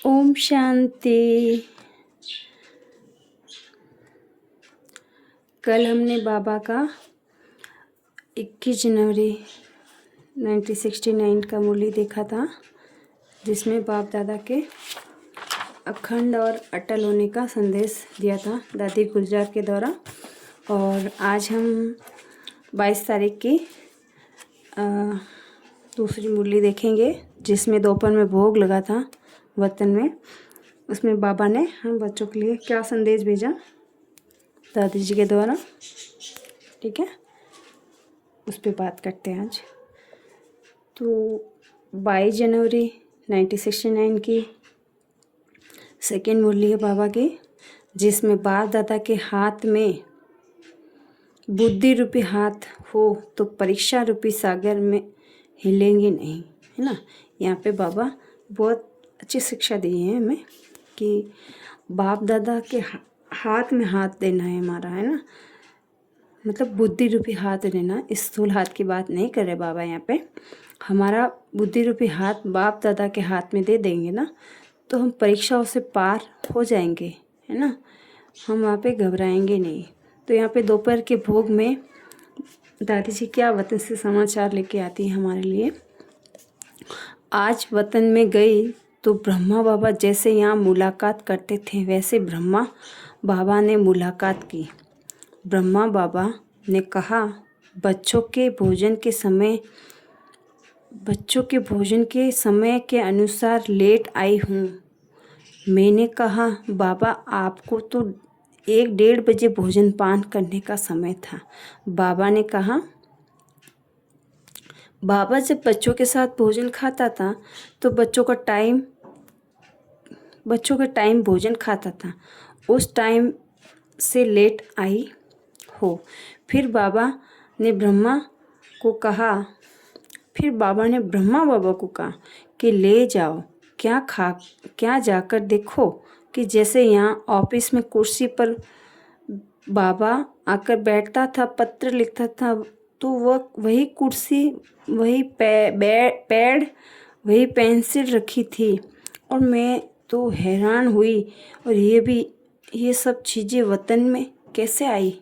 ओम शांति। कल हमने बाबा का 21 जनवरी 1969 का मुरली देखा था, जिसमें बाप दादा के अखंड और अटल होने का संदेश दिया था दादी गुलजार के द्वारा। और आज हम 22 तारीख की दूसरी मुरली देखेंगे, जिसमें दोपहर में भोग लगा था वतन में। उसमें बाबा ने हम बच्चों के लिए क्या संदेश भेजा दादी जी के द्वारा, ठीक है, उस पर बात करते हैं आज। तो 22 जनवरी 1969 की सेकेंड मुरली है बाबा की, जिसमें बाप दादा के हाथ में बुद्धि रूपी हाथ हो तो परीक्षा रूपी सागर में हिलेंगे नहीं, है ना। यहाँ पे बाबा बहुत अच्छी शिक्षा दी है हमें कि बाप दादा के हाथ में हाथ देना है हमारा, है ना। मतलब बुद्धि रूपी हाथ देना, स्थूल हाथ की बात नहीं कर रहे बाबा यहाँ पे। हमारा बुद्धि रूपी हाथ बाप दादा के हाथ में दे देंगे ना, तो हम परीक्षाओं से पार हो जाएंगे, है ना। हम वहाँ पे घबराएंगे नहीं। तो यहाँ पे दोपहर के भोग में दादी जी क्या वतन से समाचार लेके आती है हमारे लिए। आज वतन में गई तो ब्रह्मा बाबा जैसे यहाँ मुलाकात करते थे, वैसे ब्रह्मा बाबा ने मुलाकात की। ब्रह्मा बाबा ने कहा, बच्चों के भोजन के समय के अनुसार लेट आई हूँ। मैंने कहा, बाबा आपको तो 1-1:30 बजे भोजन पान करने का समय था। बाबा ने कहा, बाबा जब बच्चों के साथ भोजन खाता था तो बच्चों का टाइम भोजन खाता था, उस टाइम से लेट आई हो। फिर बाबा ने ब्रह्मा बाबा को कहा कि ले जाओ, क्या जाकर देखो कि जैसे यहाँ ऑफिस में कुर्सी पर बाबा आकर बैठता था, पत्र लिखता था, तो वह वही कुर्सी, वही पैड, वही पेंसिल रखी थी। और मैं तो हैरान हुई, और ये सब चीज़ें वतन में कैसे आई।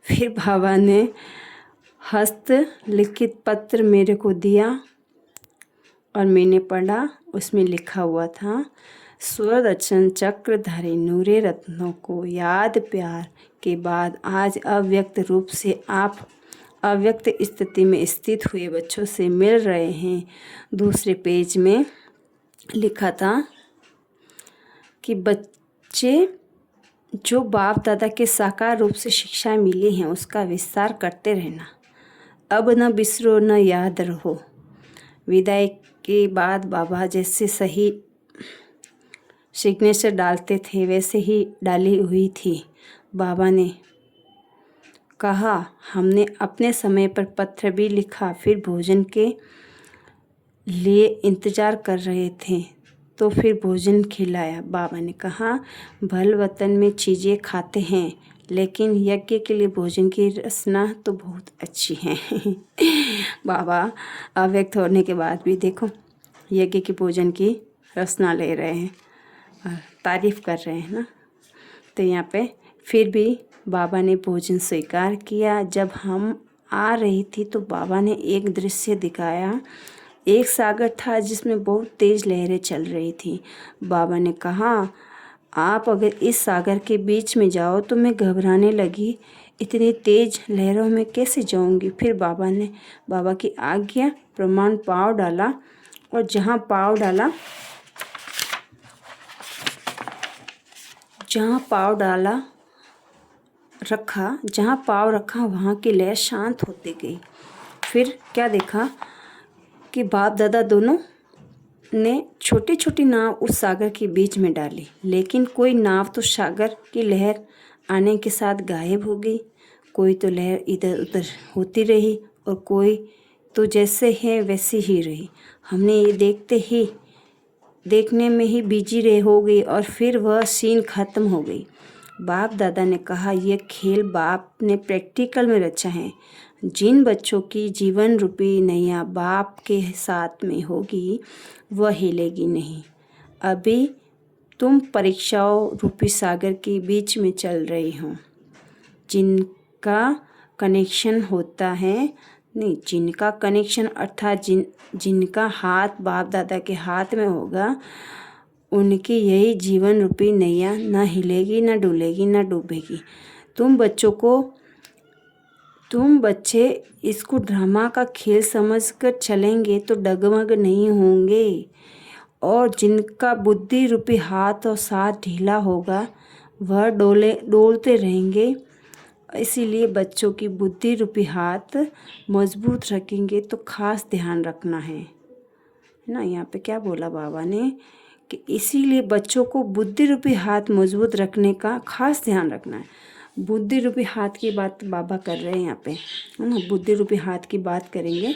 फिर बाबा ने हस्त लिखित पत्र मेरे को दिया और मैंने पढ़ा। उसमें लिखा हुआ था, स्वरचन चक्रधारी नूरे रत्नों को याद प्यार के बाद आज अव्यक्त रूप से आप अव्यक्त स्थिति में स्थित हुए बच्चों से मिल रहे हैं। दूसरे पेज में लिखा था कि बच्चे जो बाप दादा के साकार रूप से शिक्षा मिली हैं उसका विस्तार करते रहना। अब न बिसरो न याद रहो। विदाई के बाद बाबा जैसे सही सिग्नेचर डालते थे वैसे ही डाली हुई थी। बाबा ने कहा, हमने अपने समय पर पत्र भी लिखा, फिर भोजन के लिए इंतज़ार कर रहे थे तो फिर भोजन खिलाया। बाबा ने कहा, भल वतन में चीज़ें खाते हैं, लेकिन यज्ञ के लिए भोजन की रचना तो बहुत अच्छी है। बाबा अव्यक्त होने के बाद भी देखो यज्ञ के भोजन की रचना ले रहे हैं और तारीफ़ कर रहे हैं ना। तो यहाँ पे फिर भी बाबा ने भोजन स्वीकार किया। जब हम आ रही थी तो बाबा ने एक दृश्य दिखाया। एक सागर था जिसमें बहुत तेज़ लहरें चल रही थी। बाबा ने कहा, आप अगर इस सागर के बीच में जाओ तो मैं घबराने लगी, इतनी तेज़ लहरों में कैसे जाऊंगी। फिर बाबा की आज्ञा प्रमाण पाँव डाला, और जहाँ पाँव रखा वहाँ की लहर शांत होती गई। फिर क्या देखा कि बाप दादा दोनों ने छोटी छोटी नाव उस सागर के बीच में डाली, लेकिन कोई नाव तो सागर की लहर आने के साथ गायब हो गई, कोई तो लहर इधर उधर होती रही, और कोई तो जैसे है वैसी ही रही। हमने ये देखने में ही बिजी हो गई, और फिर वह सीन ख़त्म हो गई। बाप दादा ने कहा, यह खेल बाप ने प्रैक्टिकल में रचा है। जिन बच्चों की जीवन रूपी नैया बाप के साथ में होगी वह हिलेगी नहीं। अभी तुम परीक्षाओं रूपी सागर के बीच में चल रही हो। जिनका कनेक्शन होता है, नहीं, जिनका कनेक्शन अर्थात जिनका हाथ बाप दादा के हाथ में होगा, उनकी यही जीवन रूपी नैया ना हिलेगी, ना डुलेगी, ना डूबेगी। तुम बच्चे इसको ड्रामा का खेल समझकर चलेंगे तो डगमग नहीं होंगे, और जिनका बुद्धि रूपी हाथ और साथ ढीला होगा वह डोलते रहेंगे। इसीलिए बच्चों की बुद्धि रूपी हाथ मजबूत रखेंगे तो खास ध्यान रखना है ना। यहाँ पे क्या बोला बाबा ने कि इसीलिए बच्चों को बुद्धि रूपी हाथ मजबूत रखने का खास ध्यान रखना है। बुद्धि रूपी हाथ की बात बाबा कर रहे हैं यहाँ पे, है ना। बुद्धि रूपी हाथ की बात करेंगे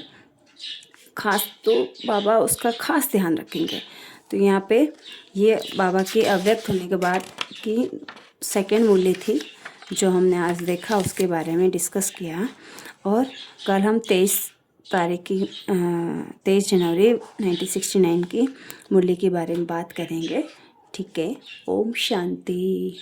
खास, तो बाबा उसका खास ध्यान रखेंगे। तो यहाँ पे ये बाबा के अव्यक्त होने के बाद की सेकंड मूल्य थी जो हमने आज देखा, उसके बारे में डिस्कस किया। और कल हम 23 जनवरी 1969 की मूल्य के बारे में बात करेंगे। ठीक है, ओम शांति।